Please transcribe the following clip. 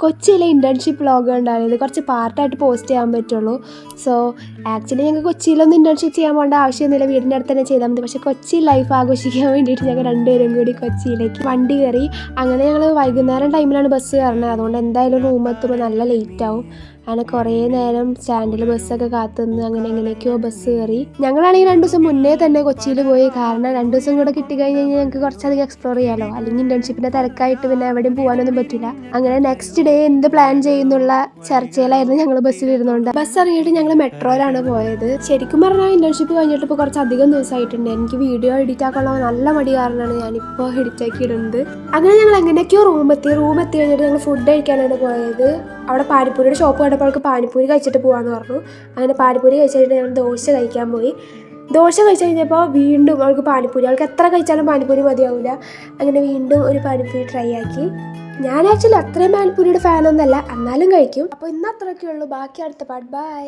കൊച്ചിയിലെ internship vlog ഉണ്ടായത് കുറച്ച് പാർട്ടായിട്ട് പോസ്റ്റ് ചെയ്യാൻ പറ്റുള്ളൂ. സോ ആക്ച്വലി ഞങ്ങൾക്ക് കൊച്ചിയിലൊന്നും ഇൻറ്റേൺഷിപ്പ് ചെയ്യാൻ പോകേണ്ട ആവശ്യമൊന്നുമില്ല, വീടിൻ്റെ അടുത്ത് തന്നെ ചെയ്താൽ മതി. പക്ഷേ കൊച്ചി ലൈഫ് ആഘോഷിക്കാൻ വേണ്ടിയിട്ട് ഞങ്ങൾ രണ്ടുപേരും കൂടി കൊച്ചിയിലേക്ക് വണ്ടി കയറി. അങ്ങനെ ഞങ്ങൾ വൈകുന്നേരം ടൈമിലാണ് ബസ് കയറുന്നത്. അതുകൊണ്ട് എന്തായാലും റൂമെത്തുമ്പോൾ നല്ല ലേറ്റ് ആവും. അങ്ങനെ കുറേ നേരം സ്റ്റാൻഡിൽ ബസ്സൊക്കെ കാത്തുനിന്ന് അങ്ങനെ എങ്ങനെയൊക്കെയോ ബസ് കയറി. ഞങ്ങളാണെങ്കിൽ 2 ദിവസം മുന്നേ തന്നെ കൊച്ചിയിൽ പോയി. കാരണം 2 ദിവസം കൂടെ കിട്ടിക്കഴിഞ്ഞ് കഴിഞ്ഞാൽ ഞങ്ങൾക്ക് കുറച്ചധികം എക്സ്പ്ലോർ ചെയ്യാമല്ലോ. അല്ലെങ്കിൽ ഇൻറ്റേൺഷിപ്പിൻ്റെ തിരക്കായിട്ട് പിന്നെ എവിടെയും പോകാനൊന്നും പറ്റില്ല. അങ്ങനെ നെക്സ്റ്റ് ഡേ എന്ത് പ്ലാൻ ചെയ്യുന്നുള്ള ചർച്ചയിലായിരുന്നു ഞങ്ങൾ ബസ്സിലിരുന്നുകൊണ്ട്. ബസ് ഇറങ്ങിയിട്ട് ഞങ്ങൾ മെട്രോയിലാണ് പോയത്. ശരിക്കും പറഞ്ഞാൽ ഇൻറ്റേൺഷിപ്പ് കഴിഞ്ഞിട്ട് ഇപ്പോൾ കുറച്ചധികം ദിവസമായിട്ടുണ്ട്. എനിക്ക് വീഡിയോ എഡിറ്റ് ആക്കാനുള്ള നല്ല മടി കാരണമാണ് ഞാനിപ്പോൾ എഡിറ്റാക്കി ഇടുന്നത്. അങ്ങനെ ഞങ്ങൾ എങ്ങനെയൊക്കെയോ റൂമെത്തി കഴിഞ്ഞിട്ട് ഞങ്ങൾ ഫുഡ് കഴിക്കാനാണ് പോയത്. അവിടെ പാനിപ്പൂരിയുടെ ഷോപ്പ് കണ്ടപ്പോൾ അവൾക്ക് പാനിപ്പൂരി കഴിച്ചിട്ട് പോകാമെന്ന് പറഞ്ഞു. അങ്ങനെ പാനിപ്പൂരി കഴിച്ചിട്ട് ഞങ്ങൾ ദോശ കഴിക്കാൻ പോയി. ദോശ കഴിച്ച് കഴിഞ്ഞപ്പോൾ വീണ്ടും അവൾക്ക് പാനിപ്പൂരി, അവൾക്ക് എത്ര കഴിച്ചാലും പാനിപ്പൂരി മതിയാവില്ല. അങ്ങനെ വീണ്ടും ഒരു പാനിപ്പൂരി ട്രൈ ആക്കി. ഞാൻ ആക്ച്വലി അത്രയും പാനിപ്പൂരിയുടെ ഫാനൊന്നുമല്ല, എന്നാലും കഴിക്കും. അപ്പോൾ ഇന്ന് അത്രയൊക്കെ ഉള്ളൂ. ബാക്കി അടുത്ത പാർട്ട്. ബൈ.